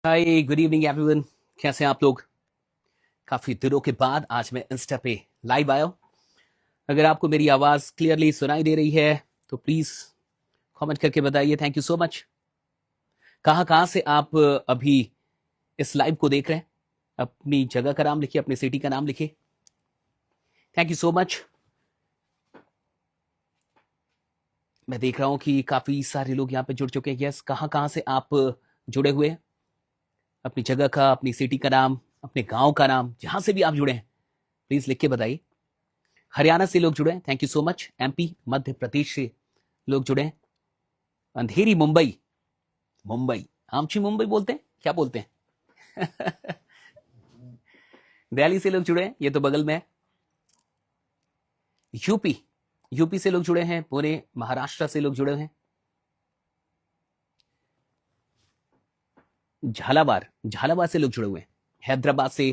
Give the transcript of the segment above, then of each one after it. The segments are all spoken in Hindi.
हाय, गुड इवनिंग एवरीवन। कैसे हैं आप लोग? काफी दिनों के बाद आज मैं इंस्टा पे लाइव आया हूं। अगर आपको मेरी आवाज क्लियरली सुनाई दे रही है तो प्लीज कमेंट करके बताइए। Thank you so much. कहां से आप अभी इस लाइव को देख रहे हैं? अपनी जगह का नाम लिखिए, अपनी सिटी का नाम लिखिए। Thank you so much. मैं देख रहा हूं कि काफी सारे लोग यहाँ पे जुड़ चुके हैं। यस, कहां से आप जुड़े हुए हैं? अपनी जगह का, अपनी सिटी का नाम, अपने गांव का नाम, जहां से भी आप जुड़े हैं प्लीज लिख के बताइए। हरियाणा से लोग जुड़े हैं, thank you so much. MP, Madhya Pradesh से लोग जुड़े हैं। अंधेरी मुंबई, मुंबई आमची मुंबई बोलते हैं, क्या बोलते हैं? दिल्ली से लोग जुड़े हैं, ये तो बगल में है। यूपी, यूपी से लोग जुड़े हैं। पुणे, महाराष्ट्र से लोग जुड़े हैं। झालावाड़, झालावाड़ से लोग जुड़े हुए हैं। हैदराबाद से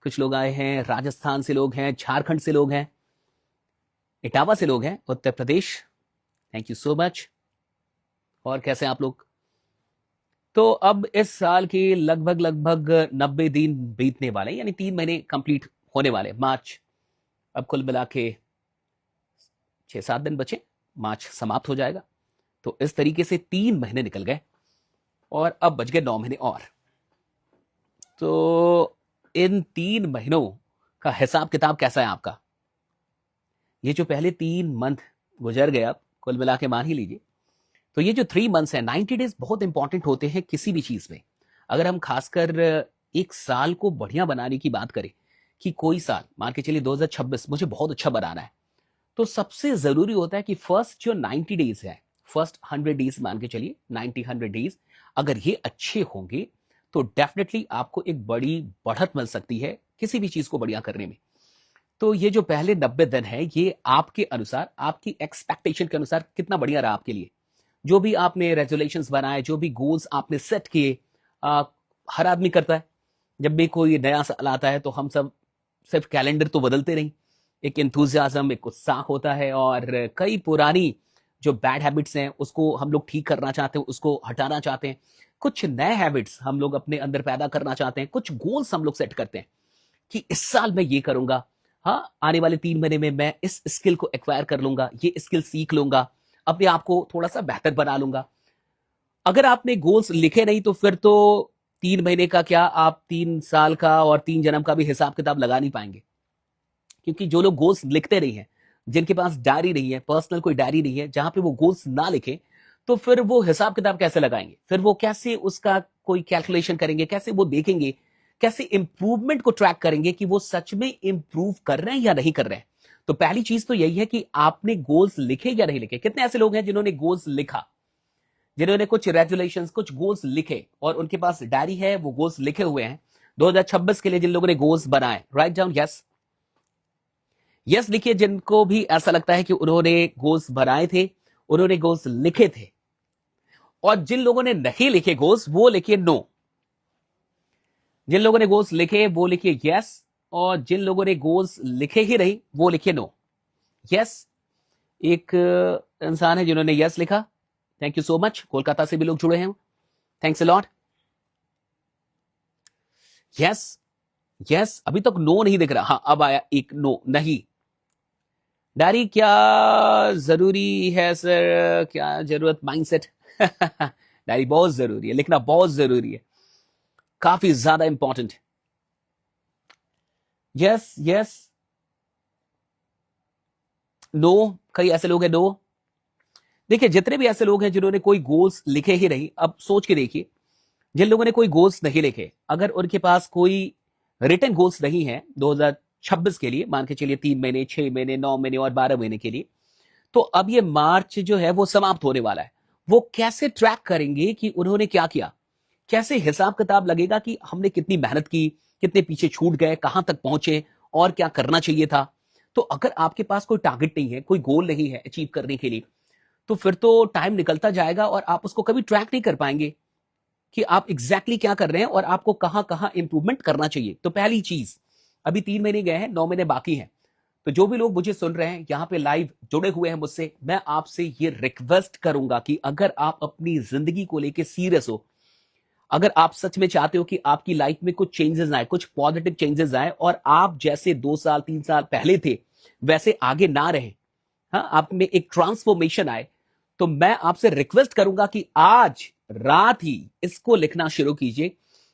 कुछ लोग आए हैं। राजस्थान से लोग हैं। झारखंड से लोग हैं। इटावा से लोग हैं। Uttar Pradesh, thank you so much. और कैसे हैं आप लोग? तो अब इस साल के लगभग 90 दिन बीतने वाले, यानी 3 महीने कंप्लीट होने वाले। मार्च, अब कुल मिला के 6-7 दिन बचे, मार्च समाप्त हो जाएगा। तो इस तरीके से 3 महीने निकल गए और अब बच गए 9 महीने और। तो इन 3 महीनों का हिसाब किताब कैसा है आपका? ये जो पहले 3 मंथ गुजर गए, अब कुल मिला के मान ही लीजिए, तो ये जो 3 मंथ्स है, 90 डेज बहुत इंपॉर्टेंट होते हैं किसी भी चीज में। अगर हम खासकर एक साल को बढ़िया बनाने की बात करें कि कोई साल मान के चलिए 2026 मुझे बहुत अच्छा बनाना है, तो सबसे जरूरी होता है कि फर्स्ट जो 90 डेज है, फर्स्ट 100 डेज मान के चलिए, 90-100 डेज अगर ये अच्छे होंगे तो डेफिनेटली आपको एक बड़ी बढ़त मिल सकती है किसी भी चीज को बढ़िया करने में। तो ये जो पहले 90 दिन है, ये आपके अनुसार, आपकी एक्सपेक्टेशन के अनुसार कितना बढ़िया रहा आपके लिए? जो भी आपने रेजोल्यूशंस बनाए, जो भी गोल्स आपने सेट किए, हर आदमी करता है। जब भी कोई नया साल आता है तो हम सब सिर्फ कैलेंडर तो बदलते नहीं, एक एंथुजियाज्म, एक उत्साह होता है और कई पुरानी जो बैड हैबिट्स हैं उसको हम लोग ठीक करना चाहते हैं, उसको हटाना चाहते हैं। कुछ नए हैबिट्स हम लोग अपने अंदर पैदा करना चाहते हैं। कुछ गोल्स हम लोग सेट करते हैं कि इस साल मैं ये करूंगा, हाँ आने वाले 3 महीने में मैं इस स्किल को एक्वायर कर लूंगा, ये स्किल सीख लूंगा, अपने आप को थोड़ा सा बेहतर बना लूंगा। अगर आपने गोल्स लिखे नहीं तो फिर तो 3 महीने का क्या, आप 3 साल का और 3 जन्म का भी हिसाब किताब लगा नहीं पाएंगे। क्योंकि जो लोग गोल्स लिखते नहीं है, जिनके पास डायरी नहीं है, पर्सनल कोई डायरी नहीं है जहां पे वो गोल्स ना लिखे, तो फिर वो हिसाब किताब कैसे लगाएंगे? फिर वो कैसे उसका कोई कैलकुलेशन करेंगे? कैसे वो देखेंगे? कैसे इंप्रूवमेंट को ट्रैक करेंगे कि वो सच में इंप्रूव कर रहे हैं या नहीं कर रहे हैं? तो पहली चीज तो यही है कि आपने गोल्स लिखे या नहीं लिखे। कितने ऐसे लोग हैं जिन्होंने गोल्स लिखा, जिन्होंने कुछ रेजुलेशंस, कुछ गोल्स लिखे और उनके पास डायरी है, वो गोल्स लिखे हुए हैं 2026 के लिए? जिन लोगों ने गोल्स बनाए, राइट डाउन यस, यस लिखिए। जिनको भी ऐसा लगता है कि उन्होंने गोल्स बनाए थे, उन्होंने गोल्स लिखे थे। और जिन लोगों ने नहीं लिखे गोल्स, वो लिखिए नो। जिन लोगों ने गोल्स लिखे वो लिखिए यस, और जिन लोगों ने गोल्स लिखे ही नहीं वो लिखिए नो। यस, एक इंसान है जिन्होंने यस लिखा, thank you so much. Kolkata से भी लोग जुड़े हैं, thanks a lot. Yes, yes, अभी तक नो नहीं दिख रहा। हाँ, अब आया एक नो। नहीं, डायरी क्या जरूरी है सर? क्या जरूरत? माइंडसेट। डायरी बहुत जरूरी है, लिखना बहुत जरूरी है, काफी ज्यादा इंपॉर्टेंट है। Yes, yes, no. कई ऐसे लोग हैं नो। देखिए, जितने भी ऐसे लोग हैं जिन्होंने कोई गोल्स लिखे ही नहीं, अब सोच के देखिए, जिन लोगों ने कोई गोल्स नहीं लिखे, अगर उनके पास कोई रिटन गोल्स नहीं है 2026 के लिए, मान के चलिए 3 महीने, 6 महीने, 9 महीने और 12 महीने के लिए, तो अब ये मार्च जो है वो समाप्त होने वाला है। वो कैसे ट्रैक करेंगे कि उन्होंने क्या किया? कैसे हिसाब किताब लगेगा कि हमने कितनी मेहनत की, कितने पीछे छूट गए, कहां तक पहुंचे और क्या करना चाहिए था? तो अगर आपके पास कोई टारगेट नहीं है, कोई गोल नहीं है अचीव करने के लिए, तो फिर तो टाइम निकलता जाएगा और आप उसको कभी ट्रैक नहीं कर पाएंगे कि आप एग्जैक्टली क्या कर रहे हैं और आपको कहां कहां इंप्रूवमेंट करना चाहिए। तो पहली चीज, अभी 3 महीने गए हैं, 9 महीने बाकी हैं। तो जो भी लोग मुझे सुन रहे हैं, यहां पे लाइव जुड़े हुए हैं मुझसे, मैं आपसे ये रिक्वेस्ट करूंगा कि अगर आप अपनी जिंदगी को लेकर सीरियस हो, अगर आप सच में चाहते हो कि आपकी लाइफ में कुछ चेंजेस आए, कुछ पॉजिटिव चेंजेस आए और आप जैसे 2 साल 3 साल पहले थे वैसे आगे ना रहे, हाँ, आप में एक ट्रांसफॉर्मेशन आए, तो मैं आपसे रिक्वेस्ट करूंगा कि आज रात ही इसको लिखना शुरू कीजिए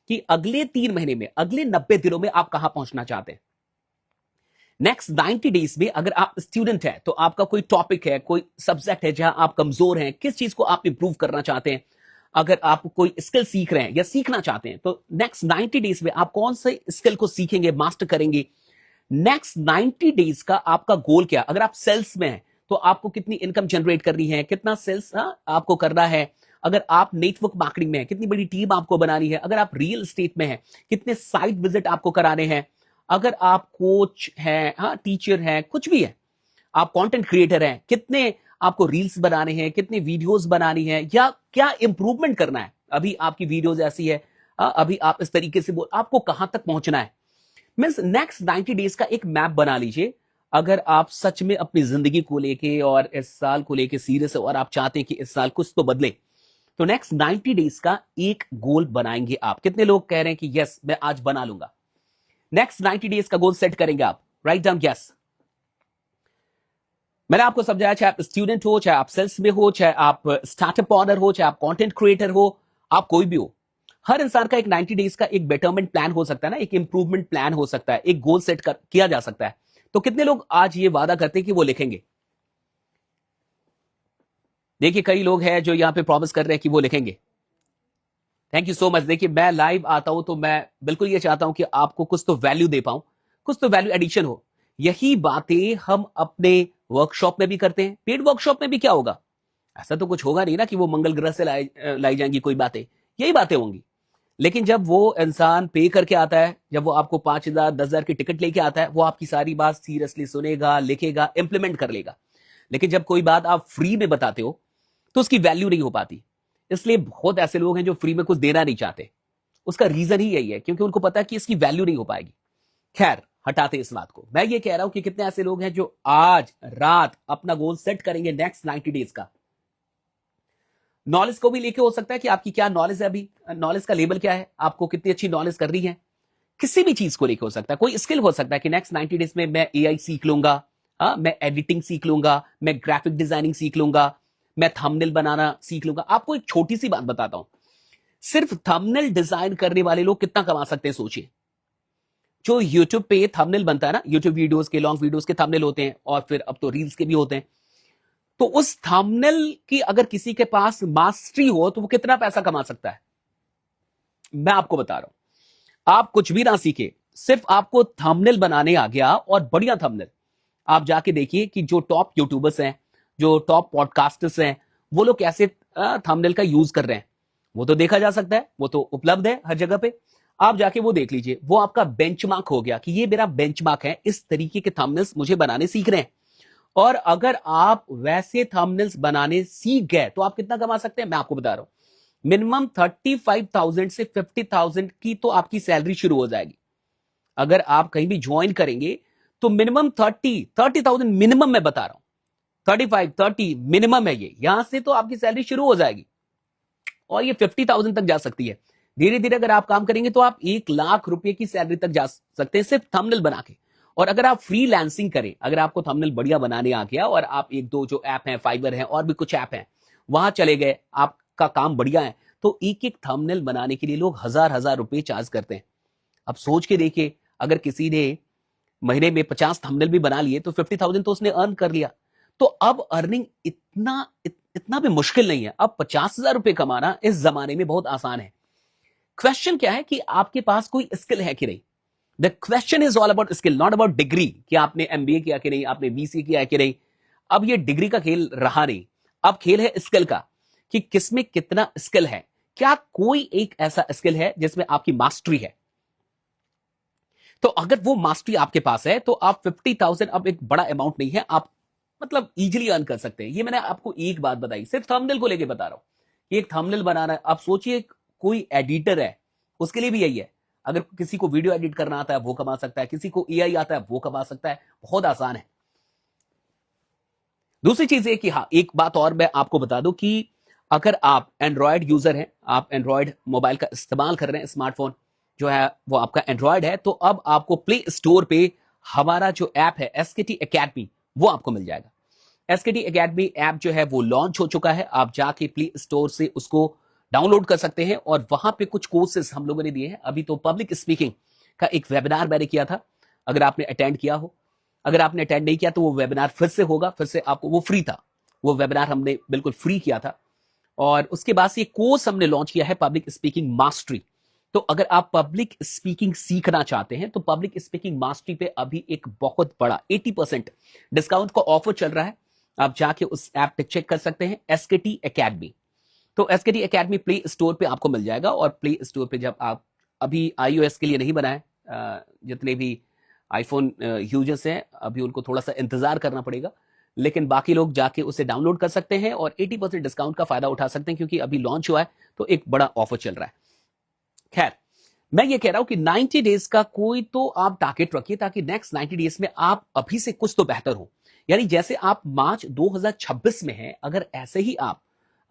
कि अगले 3 महीने में, अगले 90 दिनों में आप कहां पहुंचना चाहते हैं। नेक्स्ट 90 डेज में अगर आप स्टूडेंट है तो आपका कोई टॉपिक है, कोई सब्जेक्ट है जहां आप कमजोर हैं, किस चीज को आप इंप्रूव करना चाहते हैं, अगर आप कोई स्किल सीख रहे हैं या सीखना चाहते हैं, तो नेक्स्ट 90 डेज में आप कौन से स्किल को सीखेंगे, मास्टर करेंगे। नेक्स्ट 90 डेज का आपका गोल क्या। अगर आप सेल्स में हैं तो आपको कितनी इनकम जनरेट करनी है, कितना सेल्स आपको करना है। अगर आप नेटवर्क मार्केटिंग में है, कितनी बड़ी टीम आपको बनानी है। अगर आप रियल एस्टेट में है, कितने साइट विजिट आपको कराने हैं। अगर आप कोच हैं, हाँ, टीचर हैं, कुछ भी है, आप कंटेंट क्रिएटर हैं, कितने आपको रील्स बनाने हैं, कितने वीडियोस बनानी है, या क्या इंप्रूवमेंट करना है। अभी आपकी वीडियोस ऐसी है, अभी आप इस तरीके से बोल, आपको कहां तक पहुंचना है। मींस नेक्स्ट 90 डेज का एक मैप बना लीजिए। अगर आप सच में अपनी जिंदगी को लेके और इस साल को लेके सीरियस है और आप चाहते हैं कि इस साल कुछ तो बदले, तो नेक्स्ट 90 डेज का एक गोल बनाएंगे आप। कितने लोग कह रहे हैं कि यस मैं आज बना लूंगा। नेक्स्ट 90 डेज का गोल सेट करेंगे आप। Write down yes. मैंने आपको समझाया, चाहे आप स्टूडेंट हो, चाहे आप सेल्स में हो, चाहे आप स्टार्टअप ऑनर हो, चाहे आप कंटेंट क्रिएटर हो, आप कोई भी हो, हर इंसान का एक 90 डेज का एक बेटरमेंट प्लान हो सकता है ना, एक इंप्रूवमेंट प्लान हो सकता है, एक गोल सेट किया जा सकता है। तो कितने लोग आज ये वादा करते हैं कि वो लिखेंगे। देखिए कई लोग हैं जो यहां पे प्रॉमिस कर रहे हैं कि वो लिखेंगे। Thank you so much. देखिए मैं लाइव आता हूं तो मैं बिल्कुल ये चाहता हूं कि आपको कुछ तो वैल्यू दे पाऊं, कुछ तो वैल्यू एडिशन हो। यही बातें हम अपने वर्कशॉप में भी करते हैं। पेड वर्कशॉप में भी क्या होगा, ऐसा तो कुछ होगा नहीं ना कि वो मंगल ग्रह से लाई जाएंगी कोई बातें, यही बातें होंगी। लेकिन जब वो इंसान पे करके आता है, जब वो आपको 5,000 10,000 की टिकट लेके आता है, वो आपकी सारी बात सीरियसली सुनेगा, लिखेगा, इंप्लीमेंट कर लेगा। लेकिन जब कोई बात आप फ्री में बताते हो तो उसकी वैल्यू नहीं हो पाती। इसलिए बहुत ऐसे लोग हैं जो फ्री में कुछ देना नहीं चाहते। उसका रीजन ही यही है, क्योंकि उनको पता है कि इसकी वैल्यू नहीं हो पाएगी। खैर हटाते इस बात को। मैं ये कह रहा हूं कि कितने ऐसे लोग हैं जो आज रात अपना गोल सेट करेंगे नेक्स्ट 90 डेज का। नॉलेज को भी लेके हो सकता है कि आपकी क्या नॉलेज है, अभी नॉलेज का लेवल क्या है, आपको कितनी अच्छी नॉलेज कर रही है। किसी भी चीज को लेके हो सकता है। कोई स्किल हो सकता है कि नेक्स्ट 90 डेज में मैं एआई सीख लूंगा, मैं एडिटिंग सीख लूंगा, मैं ग्राफिक डिजाइनिंग सीख लूंगा, मैं थंबनेल बनाना सीख लूंगा। आपको एक छोटी सी बात बताता हूं, सिर्फ थंबनेल डिजाइन करने वाले लोग कितना कमा सकते हैं सोचिए। जो यूट्यूब पे थंबनेल बनता है ना, यूट्यूब वीडियोस के, लॉन्ग वीडियोस के थंबनेल होते हैं, और फिर अब तो रील्स के भी होते हैं। तो उस थंबनेल की अगर किसी के पास मास्टरी हो तो वो कितना पैसा कमा सकता है, मैं आपको बता रहा हूं। आप कुछ भी ना सीखे, सिर्फ आपको थंबनेल बनाने आ गया, और बढ़िया थंबनेल। आप जाके देखिए कि जो टॉप यूट्यूबर्स हैं, जो टॉप पॉडकास्टर्स हैं, वो लोग कैसे थंबनेल का यूज कर रहे हैं। वो तो देखा जा सकता है, वो तो उपलब्ध है हर जगह पे। आप जाके वो देख लीजिए। वो आपका बेंचमार्क हो गया कि ये मेरा बेंचमार्क है, इस तरीके के थंबनेल्स मुझे बनाने सीख रहे हैं। और अगर आप वैसे थंबनेल्स बनाने सीख गए तो आप कितना कमा सकते हैं, मैं आपको बता रहा हूं। मिनिमम 35,000 से 50,000 की तो आपकी सैलरी शुरू हो जाएगी। अगर आप कहीं भी ज्वाइन करेंगे तो मिनिमम 30,000 मिनिमम, मैं बता रहा हूं। 35 30 मिनिमम है ये, यहां से तो आपकी सैलरी शुरू हो जाएगी और ये 50,000 तक जा सकती है। धीरे धीरे अगर आप काम करेंगे तो आप 1 लाख रुपए की सैलरी तक जा सकते हैं सिर्फ थंबनेल बना के। और अगर आप फ्रीलांसिंग करें, अगर आपको थंबनेल बढ़िया बनाने आ गया और आप एक दो जो ऐप हैं, फाइवर है और भी कुछ ऐप हैं, वहां चले गए, आपका काम बढ़िया है, तो एक एक थंबनेल बनाने के लिए लोग हजार हजार रुपए चार्ज करते हैं। अब सोच के देखिए, अगर किसी ने महीने में 50 थंबनेल भी बना लिए तो 50,000 तो उसने अर्न कर लिया। तो अब अर्निंग इतना भी मुश्किल नहीं है। अब 50,000 रुपए कमाना इस जमाने में बहुत आसान है। क्वेश्चन क्या है कि आपके पास कोई स्किल है कि नहीं। The question is all about skill, not about degree, कि आपने एमबीए किया कि नहीं, आपने बीसीए किया है कि नहीं। अब ये डिग्री का खेल रहा नहीं, अब खेल है स्किल का, कि किसमें कितना स्किल है। क्या कोई एक ऐसा स्किल है जिसमें आपकी मास्टरी है। तो अगर वो मास्टरी आपके पास है तो आप 50,000 अब एक बड़ा अमाउंट नहीं है, आप मतलब इजीली अर्न कर सकते हैं। ये मैंने आपको एक बात बताई, सिर्फ थंबनेल को लेके बता रहा हूं। एक थंबनेल बनाना है, आप सोचिए कोई एडिटर है, उसके लिए भी यही है। अगर किसी को वीडियो एडिट करना आता है वो कमा सकता है, किसी को एआई आता है वो कमा सकता है, बहुत आसान है। दूसरी चीज है कि हाँ, एक बात और मैं आपको बता दूं कि अगर आप एंड्रॉयड यूजर हैं, आप एंड्रॉयड मोबाइल का इस्तेमाल कर रहे हैं, स्मार्टफोन जो है वो आपका एंड्रॉयड है, तो अब आपको प्ले स्टोर पे हमारा जो ऐप है एसकेटी एकेडमी वो आपको मिल जाएगा। एसकेटी एकेडमी ऐप जो है वो लॉन्च हो चुका है, आप जाके प्ले स्टोर से उसको डाउनलोड कर सकते हैं और वहां पे कुछ कोर्सेज हम लोगों ने दिए हैं। अभी तो पब्लिक स्पीकिंग का एक वेबिनार मैंने किया था, अगर आपने अटेंड किया हो, अगर आपने अटेंड नहीं किया तो वो वेबिनार फिर से होगा, फिर से आपको, वो फ्री था, वो वेबिनार हमने बिल्कुल फ्री किया था। और उसके बाद से ये कोर्स हमने लॉन्च किया है पब्लिक स्पीकिंग मास्टरी। तो अगर आप पब्लिक स्पीकिंग सीखना चाहते हैं तो पब्लिक स्पीकिंग मास्टरी पे अभी एक बहुत बड़ा 80% डिस्काउंट का ऑफर चल रहा है, आप जाके उस ऐप पे चेक कर सकते हैं, एसकेटी एकेडमी। तो एसकेटी एकेडमी प्ले स्टोर पे आपको मिल जाएगा, और प्ले स्टोर पे जब आप, अभी iOS के लिए नहीं बना है, जितने भी आईफोन यूजर्स हैं अभी उनको थोड़ा सा इंतजार करना पड़ेगा, लेकिन बाकी लोग जाके उसे डाउनलोड कर सकते हैं और 80% डिस्काउंट का फायदा उठा सकते हैं, क्योंकि अभी लॉन्च हुआ है तो एक बड़ा ऑफर चल रहा है। खैर, मैं ये कह रहा हूं कि 90 डेज का कोई तो आप टारगेट रखिए, ताकि नेक्स्ट 90 डेज में आप अभी से कुछ तो बेहतर हो। यानी जैसे आप मार्च 2026 में हैं, अगर ऐसे ही आप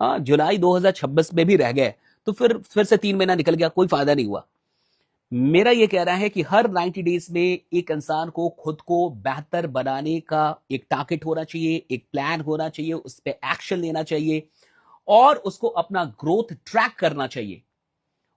जुलाई 2026 में भी रह गए तो फिर से 3 महीना निकल गया, कोई फायदा नहीं हुआ। मेरा ये कह रहा है कि हर 90 डेज में एक इंसान को खुद को बेहतर बनाने का एक टारगेट होना चाहिए, एक प्लान होना चाहिए, उस पर एक्शन लेना चाहिए और उसको अपना ग्रोथ ट्रैक करना चाहिए।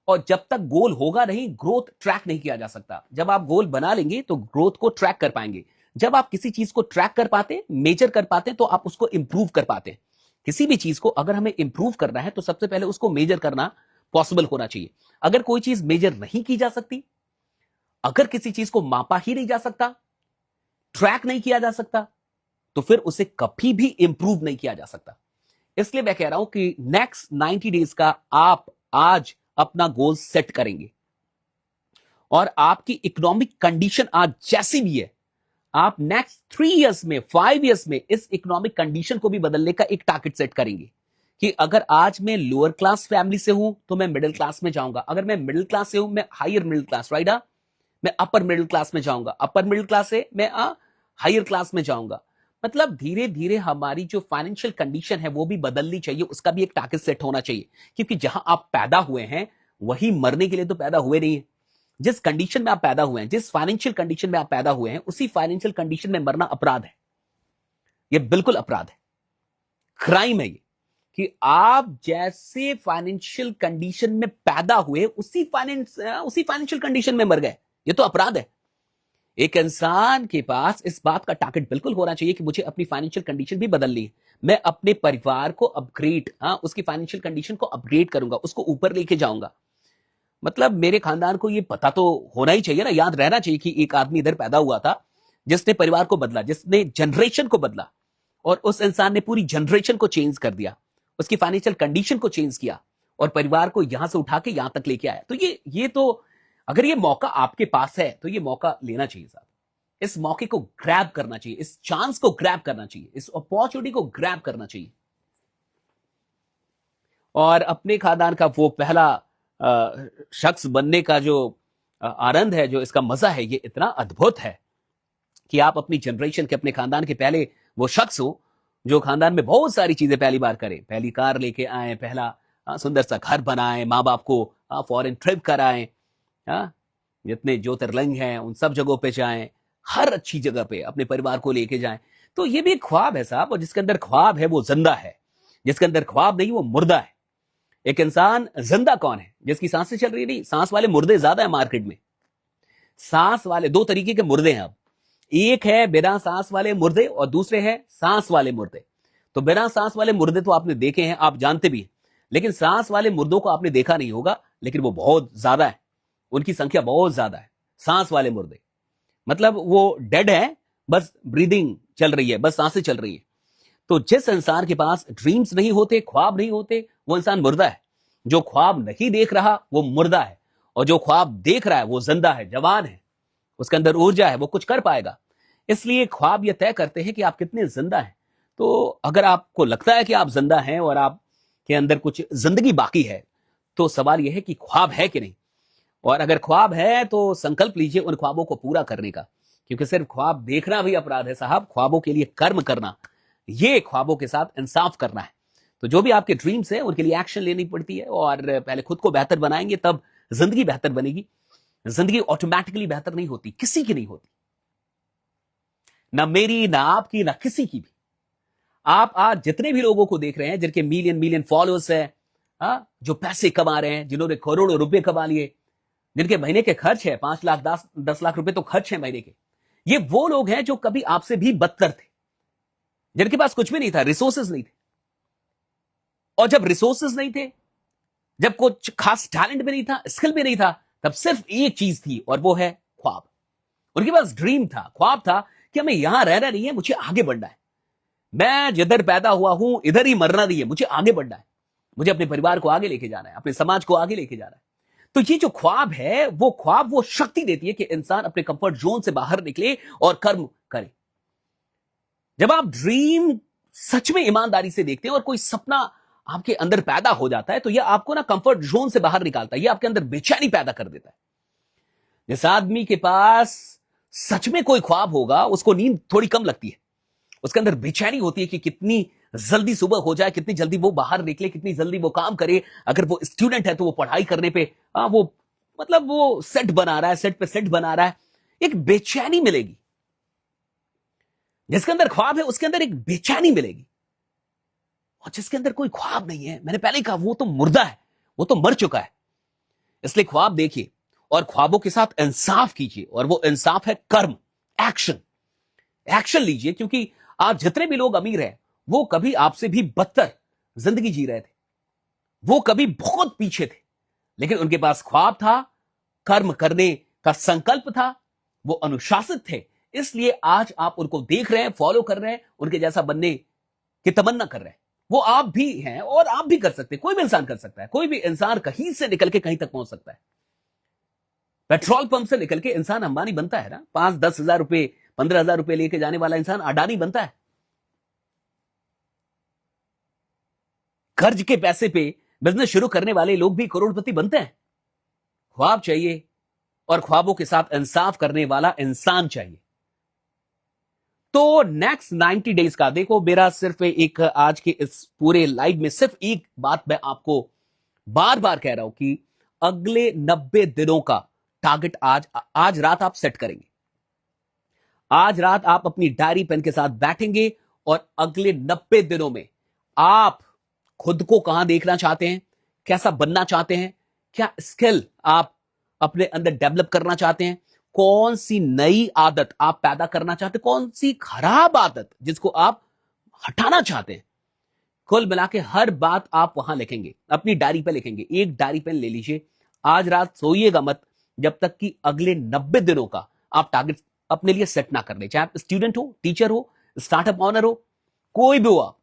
और जब तक गोल होगा नहीं, ग्रोथ ट्रैक नहीं किया जा सकता। जब आप गोल बना लेंगे तो ग्रोथ को ट्रैक कर पाएंगे। जब आप किसी चीज को ट्रैक कर पाते, मेजर कर पाते, तो आप उसको इंप्रूव कर पाते हैं। किसी भी चीज को अगर हमें इंप्रूव करना है तो सबसे पहले उसको मेजर करना पॉसिबल होना चाहिए। अगर कोई चीज मेजर नहीं की जा सकती, अगर किसी चीज को मापा ही नहीं जा सकता, ट्रैक नहीं किया जा सकता, तो फिर उसे कभी भी इंप्रूव नहीं किया जा सकता। इसलिए मैं कह रहा हूं कि नेक्स्ट 90 डेज का आप आज अपना गोल सेट करेंगे और आपकी इकोनॉमिक कंडीशन आज जैसी भी है, आप नेक्स्ट 3 इयर्स में, 5 इयर्स में इस इकोनॉमिक कंडीशन को भी बदलने का एक टारगेट सेट करेंगे कि अगर आज मैं लोअर क्लास फैमिली से हूं तो मैं मिडिल क्लास में जाऊंगा, अगर मैं मिडिल क्लास से हूं मैं हायर मिडिल क्लास, राइट, मैं अपर मिडिल क्लास में जाऊंगा, अपर मिडिल क्लास से मैं हायर क्लास में जाऊंगा। मतलब धीरे धीरे हमारी जो फाइनेंशियल कंडीशन है वो भी बदलनी चाहिए, उसका भी एक टारगेट सेट होना चाहिए। क्योंकि जहां आप पैदा हुए हैं वही मरने के लिए तो पैदा हुए नहीं है। जिस कंडीशन में आप पैदा हुए हैं, जिस फाइनेंशियल कंडीशन में आप पैदा हुए हैं, उसी फाइनेंशियल कंडीशन में मरना अपराध है। यह बिल्कुल अपराध है, क्राइम है ये, कि आप जैसे फाइनेंशियल कंडीशन में पैदा हुए उसी फाइनेंशियल कंडीशन में मर गए, ये तो अपराध है। एक इंसान के पास इस बात का टारगेट बिल्कुल होना चाहिए कि मुझे अपनी फाइनेंशियल कंडीशन भी बदलनी है, मैं अपने परिवार को अपग्रेड, उसकी फाइनेंशियल कंडीशन को अपग्रेड करूंगा, उसको ऊपर लेके जाऊंगा। मतलब मेरे खानदान को ये पता तो होना ही चाहिए ना, याद रहना चाहिए कि एक आदमी इधर पैदा हुआ था जिसने परिवार को बदला, जिसने जनरेशन को बदला, और उस इंसान ने पूरी जनरेशन को चेंज कर दिया, उसकी फाइनेंशियल कंडीशन को चेंज किया और परिवार को यहां से उठा के यहां तक लेके आया। तो ये तो अगर ये मौका आपके पास है तो ये मौका लेना चाहिए साहब, इस मौके को ग्रैब करना चाहिए, इस चांस को ग्रैब करना चाहिए, इस अपॉर्चुनिटी को ग्रैब करना चाहिए। और अपने खानदान का वो पहला शख्स बनने का जो आनंद है, जो इसका मजा है, ये इतना अद्भुत है कि आप अपनी जनरेशन के, अपने खानदान के पहले वो शख्स हो जो खानदान में बहुत सारी चीजें पहली बार करें, पहली कार लेके आए, पहला सुंदर सा घर बनाए, माँ बाप को फॉरेन ट्रिप कराएं, जितने ज्योतिर्लिंग हैं उन सब जगहों पे जाएं, हर अच्छी जगह पे अपने परिवार को लेके जाएं। तो ये भी एक ख्वाब है साहब, और जिसके अंदर ख्वाब है वो जिंदा है, जिसके अंदर ख्वाब नहीं वो मुर्दा है। एक इंसान जिंदा कौन है? जिसकी सांसें चल रही नहीं। सांस वाले मुर्दे ज्यादा है मार्केट में। सांस वाले दो तरीके के मुर्दे हैं अब, एक है बिना सांस वाले मुर्दे और दूसरे है सांस वाले मुर्दे। तो बिना सांस वाले मुर्दे तो आपने देखे हैं, आप जानते भी हैं, लेकिन सांस वाले मुर्दों को आपने देखा नहीं होगा, लेकिन वो बहुत ज्यादा है, उनकी संख्या बहुत ज्यादा है। सांस वाले मुर्दे मतलब वो डेड है, बस ब्रीदिंग चल रही है, बस सांसें चल रही है। तो जिस इंसान के पास ड्रीम्स नहीं होते, ख्वाब नहीं होते, वो इंसान मुर्दा है। जो ख्वाब नहीं देख रहा वो मुर्दा है, और जो ख्वाब देख रहा है वो जिंदा है, जवान है, उसके अंदर ऊर्जा है, वो कुछ कर पाएगा। इसलिए ख्वाब ये तय करते हैं कि आप कितने जिंदा हैं। तो अगर आपको लगता है कि आप जिंदा हैं और आपके अंदर कुछ जिंदगी बाकी है, तो सवाल यह है कि ख्वाब है कि नहीं। और अगर ख्वाब है तो संकल्प लीजिए उन ख्वाबों को पूरा करने का, क्योंकि सिर्फ ख्वाब देखना भी अपराध है साहब, ख्वाबों के लिए कर्म करना, ये ख्वाबों के साथ इंसाफ करना है। तो जो भी आपके ड्रीम्स हैं उनके लिए एक्शन लेनी पड़ती है, और पहले खुद को बेहतर बनाएंगे तब जिंदगी बेहतर बनेगी। जिंदगी ऑटोमेटिकली बेहतर नहीं होती, किसी की नहीं होती, ना मेरी, ना आपकी, ना किसी की भी। आप आज जितने भी लोगों को देख रहे हैं जिनके मिलियन मिलियन फॉलोअर्स हैं, जो पैसे कमा रहे हैं, जिन्होंने करोड़ों रुपए कमा लिए, जिनके महीने के खर्च है 5 लाख 10 लाख रुपए तो खर्च है महीने के, ये वो लोग हैं जो कभी आपसे भी बदतर थे, जिनके पास कुछ भी नहीं था, रिसोर्सेज नहीं थे। और जब रिसोर्सेज नहीं थे, जब कुछ खास टैलेंट भी नहीं था, स्किल भी नहीं था, तब सिर्फ एक चीज थी, और वो है ख्वाब। उनके पास ड्रीम था, ख्वाब था कि हमें यहां रहना नहीं है, मुझे आगे बढ़ना है। मैं जिधर पैदा हुआ हूं इधर ही मरना नहीं है, मुझे आगे बढ़ना है, मुझे अपने परिवार को आगे लेके जाना है, अपने समाज को आगे लेके जाना है। तो ये जो ख्वाब है, वो ख्वाब वो शक्ति देती है कि इंसान अपने कंफर्ट जोन से बाहर निकले और कर्म करे। जब आप ड्रीम सच में ईमानदारी से देखते हैं और कोई सपना आपके अंदर पैदा हो जाता है, तो यह आपको ना कंफर्ट जोन से बाहर निकालता है, यह आपके अंदर बेचैनी पैदा कर देता है। जिस आदमी के पास सच में कोई ख्वाब होगा, उसको नींद थोड़ी कम लगती है, उसके अंदर बेचैनी होती है कि कितनी जल्दी सुबह हो जाए, कितनी जल्दी वो बाहर निकले, कितनी जल्दी वो काम करे। अगर वो स्टूडेंट है तो वो पढ़ाई करने पे वो मतलब वो सेट बना रहा है, सेट पे सेट बना रहा है, एक बेचैनी मिलेगी। जिसके अंदर ख्वाब है उसके अंदर एक बेचैनी मिलेगी, और जिसके अंदर कोई ख्वाब नहीं है, मैंने पहले कहा, वो तो मुर्दा है, वो तो मर चुका है। इसलिए ख्वाब देखिए और ख्वाबों के साथ इंसाफ कीजिए, और वो इंसाफ है कर्म, एक्शन। एक्शन लीजिए, क्योंकि आज जितने भी लोग अमीर हैं वो कभी आपसे भी बदतर जिंदगी जी रहे थे, वो कभी बहुत पीछे थे, लेकिन उनके पास ख्वाब था, कर्म करने का संकल्प था, वो अनुशासित थे। इसलिए आज आप उनको देख रहे हैं, फॉलो कर रहे हैं, उनके जैसा बनने की तमन्ना कर रहे हैं। वो आप भी हैं और आप भी कर सकते हैं, कोई भी इंसान कर सकता है, कोई भी इंसान कहीं से निकल के कहीं तक पहुंच सकता है। पेट्रोल पंप से निकल के इंसान अंबानी बनता है ना, 5-10 हजार रुपए 15 हजार रुपए लेके जाने वाला इंसान अडानी बनता है। कर्ज के पैसे पे बिजनेस शुरू करने वाले लोग भी करोड़पति बनते हैं। ख्वाब चाहिए, और ख्वाबों के साथ इंसाफ करने वाला इंसान चाहिए। तो नेक्स्ट 90 डेज का देखो, मेरा सिर्फ एक आज के इस पूरे लाइव में सिर्फ एक बात मैं आपको बार बार कह रहा हूं कि अगले 90 दिनों का टारगेट आज रात आप सेट करेंगे। आज रात आप अपनी डायरी पेन के साथ बैठेंगे और अगले 90 दिनों में आप खुद को कहां देखना चाहते हैं, कैसा बनना चाहते हैं, क्या स्किल आप अपने अंदर डेवलप करना चाहते हैं, कौन सी नई आदत आप पैदा करना चाहते हैं, कौन सी खराब आदत जिसको आप हटाना चाहते हैं। कुल मिला के हर बात आप वहां लिखेंगे, अपनी डायरी पे लिखेंगे। एक डायरी पेन ले लीजिए, आज रात सोइएगा मत जब तक कि अगले 90 दिनों का आप टारगेट अपने लिए सेट ना कर ले। चाहे आप स्टूडेंट हो, टीचर हो, स्टार्टअप ऑनर हो, कोई भी हो आप,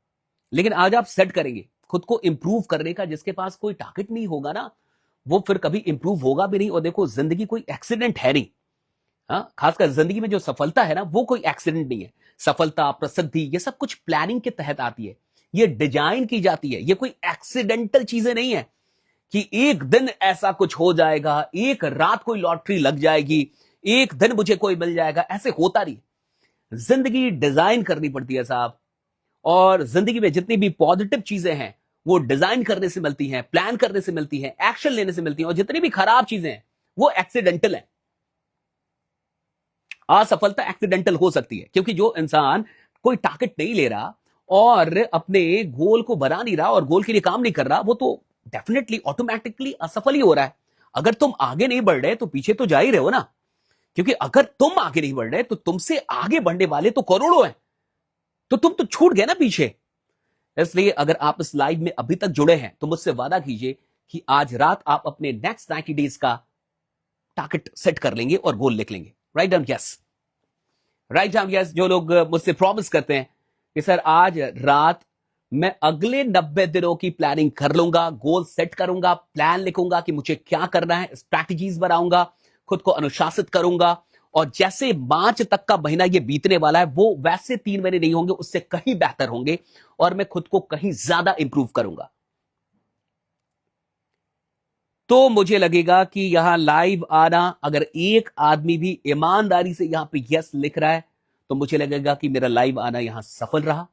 लेकिन आज आप सेट करेंगे खुद को इंप्रूव करने का। जिसके पास कोई टारगेट नहीं होगा ना, वो फिर कभी इंप्रूव होगा भी नहीं। और देखो, जिंदगी कोई एक्सीडेंट है नहीं। खासकर जिंदगी में जो सफलता है ना, वो कोई एक्सीडेंट नहीं है। सफलता, प्रसिद्धि, ये सब कुछ प्लानिंग के तहत आती है, ये डिजाइन की जाती है। ये कोई एक्सीडेंटल चीजें नहीं है कि एक दिन ऐसा कुछ हो जाएगा, एक रात कोई लॉटरी लग जाएगी, एक दिन मुझे कोई मिल जाएगा, ऐसे होता नहीं। जिंदगी डिजाइन करनी पड़ती है साहब। और जिंदगी में जितनी भी पॉजिटिव चीजें हैं वो डिजाइन करने से मिलती हैं, प्लान करने से मिलती हैं, एक्शन लेने से मिलती हैं। और जितनी भी खराब चीजें हैं वो एक्सीडेंटल हैं। असफलता एक्सीडेंटल हो सकती है, क्योंकि जो इंसान कोई टारगेट नहीं ले रहा और अपने गोल को बना नहीं रहा और गोल के लिए काम नहीं कर रहा, वो तो डेफिनेटली ऑटोमेटिकली असफल ही हो रहा है। अगर तुम आगे नहीं बढ़ रहे तो पीछे तो जा ही रहे हो ना, क्योंकि अगर तुम आगे नहीं बढ़ रहे तो तुमसे आगे बढ़ने वाले तो करोड़ों हैं, तो तुम तो छूट गए ना पीछे। इसलिए अगर आप इस लाइव में अभी तक जुड़े हैं तो मुझसे वादा कीजिए कि आज रात आप अपने नेक्स्ट 90 डेज का टारगेट सेट कर लेंगे और गोल लिख लेंगे। Write down yes, write down yes. जो लोग मुझसे प्रॉमिस करते हैं कि सर आज रात मैं अगले 90 दिनों की प्लानिंग कर लूंगा, गोल सेट करूंगा, प्लान लिखूंगा कि मुझे क्या करना है, स्ट्रैटेजीज बनाऊंगा, खुद को अनुशासित करूंगा, और जैसे मार्च तक का महीना ये बीतने वाला है वो वैसे 3 महीने नहीं होंगे, उससे कहीं बेहतर होंगे, और मैं खुद को कहीं ज्यादा इंप्रूव करूंगा। तो मुझे लगेगा कि यहां लाइव आना, अगर एक आदमी भी ईमानदारी से यहां पे यस लिख रहा है, तो मुझे लगेगा कि मेरा लाइव आना यहां सफल रहा।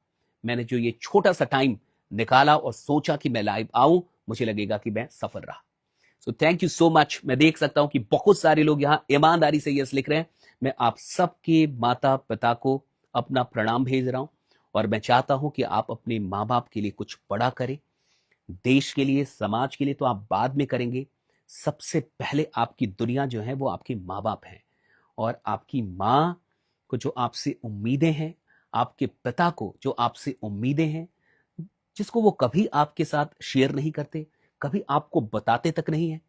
मैंने जो ये छोटा सा टाइम निकाला और सोचा कि मैं लाइव आऊं, मुझे लगेगा कि मैं सफल रहा। So thank you so much. मैं देख सकता हूं कि बहुत सारे लोग यहां ईमानदारी से यस लिख रहे हैं। मैं आप सबके माता पिता को अपना प्रणाम भेज रहा हूं और मैं चाहता हूं कि आप अपने माँ बाप के लिए कुछ बड़ा करें। देश के लिए, समाज के लिए तो आप बाद में करेंगे। सबसे पहले आपकी दुनिया जो है वो आपके माँ बाप हैं, और आपकी माँ को जो आपसे उम्मीदें हैं, आपके पिता को जो आपसे उम्मीदें हैं, जिसको वो कभी आपके साथ शेयर नहीं करते, कभी आपको बताते तक नहीं है,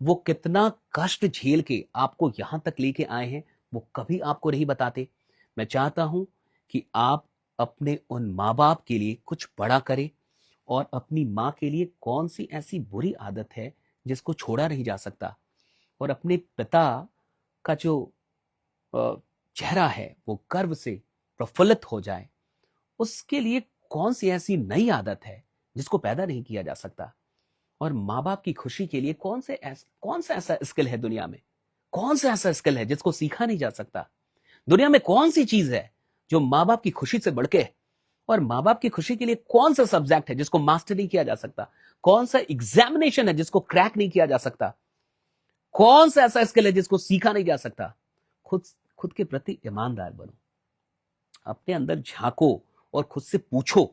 वो कितना कष्ट झेल के आपको यहां तक लेके आए हैं, वो कभी आपको नहीं बताते। मैं चाहता हूं कि आप अपने उन माँ बाप के लिए कुछ बड़ा करें, और अपनी माँ के लिए कौन सी ऐसी बुरी आदत है जिसको छोड़ा नहीं जा सकता, और अपने पिता का जो चेहरा है वो गर्व से प्रफुल्लित हो जाए, उसके लिए कौन सी ऐसी नई आदत है जिसको पैदा नहीं किया जा सकता। और माँ बाप की खुशी के लिए कौन सा ऐसा स्किल है दुनिया में, कौन सा ऐसा स्किल है जिसको सीखा नहीं जा सकता। दुनिया में कौन सी चीज है जो माँ बाप की खुशी से बढ़ के है, और माँ बाप की खुशी के लिए कौन सा सब्जेक्ट है जिसको मास्टर नहीं किया जा सकता, कौन सा एग्जामिनेशन है जिसको क्रैक नहीं किया जा सकता, कौन सा ऐसा स्किल है जिसको सीखा नहीं जा सकता। खुद खुद के प्रति ईमानदार बनो, अपने अंदर झांको और खुद से पूछो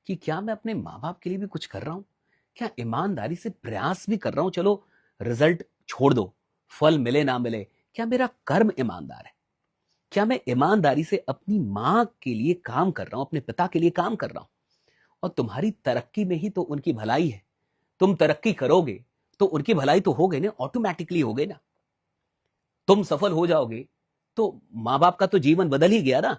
कि क्या मैं अपने माँ बाप के लिए भी कुछ कर रहा हूं, क्या ईमानदारी से प्रयास भी कर रहा हूं। चलो रिजल्ट छोड़ दो, फल मिले ना मिले, क्या मेरा कर्म ईमानदार है, क्या मैं ईमानदारी से अपनी मां के लिए काम कर रहा हूं, अपने पिता के लिए काम कर रहा हूं। और तुम्हारी तरक्की में ही तो उनकी भलाई है। तुम तरक्की करोगे तो उनकी भलाई तो हो गई ना, ऑटोमेटिकली हो गई ना। तुम सफल हो जाओगे तो मां बाप का तो जीवन बदल ही गया ना।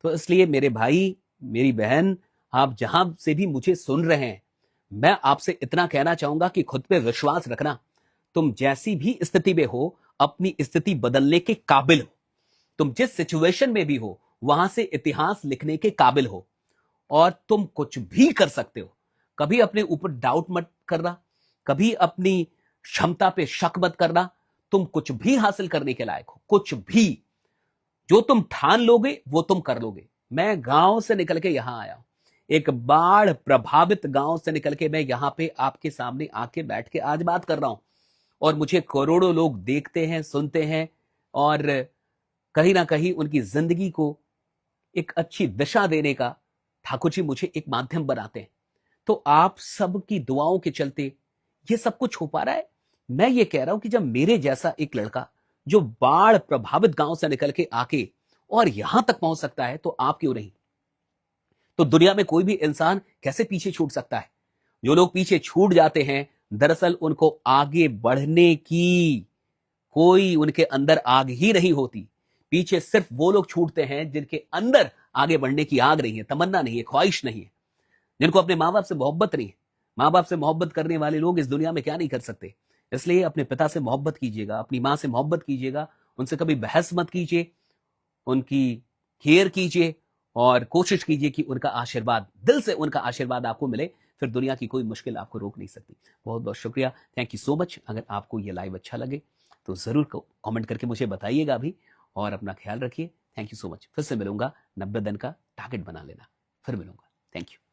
तो इसलिए मेरे भाई, मेरी बहन, आप जहां से भी मुझे सुन रहे हैं, मैं आपसे इतना कहना चाहूंगा कि खुद पे विश्वास रखना। तुम जैसी भी स्थिति में हो, अपनी स्थिति बदलने के काबिल हो। तुम जिस सिचुएशन में भी हो, वहां से इतिहास लिखने के काबिल हो, और तुम कुछ भी कर सकते हो। कभी अपने ऊपर डाउट मत करना, कभी अपनी क्षमता पे शक मत करना। तुम कुछ भी हासिल करने के लायक हो, कुछ भी जो तुम ठान लोगे वो तुम कर लोगे। मैं गांव से निकल के यहां आया हूं, एक बाढ़ प्रभावित गांव से निकल के मैं यहां पे आपके सामने आके बैठ के आज बात कर रहा हूं, और मुझे करोड़ों लोग देखते हैं, सुनते हैं, और कहीं ना कहीं उनकी जिंदगी को एक अच्छी दिशा देने का ठाकुर जी मुझे एक माध्यम बनाते हैं। तो आप सबकी दुआओं के चलते ये सब कुछ हो पा रहा है। मैं ये कह रहा हूं कि जब मेरे जैसा एक लड़का जो बाढ़ प्रभावित गांव से निकल के आके और यहां तक पहुंच सकता है, तो आप क्यों नहीं। तो दुनिया में कोई भी इंसान कैसे पीछे छूट सकता है। जो लोग पीछे छूट जाते हैं, दरअसल उनको आगे बढ़ने की कोई उनके अंदर आग ही नहीं होती। पीछे सिर्फ वो लोग छूटते हैं जिनके अंदर आगे बढ़ने की आग नहीं है, तमन्ना नहीं है, ख्वाहिश नहीं है, जिनको अपने माँ बाप से मोहब्बत नहीं है। माँ बाप से मोहब्बत करने वाले लोग इस दुनिया में क्या नहीं कर सकते। इसलिए अपने पिता से मोहब्बत कीजिएगा, अपनी माँ से मोहब्बत कीजिएगा, उनसे कभी बहस मत कीजिए, उनकी केयर कीजिए, और कोशिश कीजिए कि उनका आशीर्वाद, दिल से उनका आशीर्वाद आपको मिले। फिर दुनिया की कोई मुश्किल आपको रोक नहीं सकती। बहुत बहुत शुक्रिया, थैंक यू सो मच। अगर आपको ये लाइव अच्छा लगे तो जरूर कमेंट करके मुझे बताइएगा भी, और अपना ख्याल रखिए। Thank you so much. फिर से मिलूंगा, 90 दिन का टारगेट बना लेना। फिर मिलूंगा। Thank you.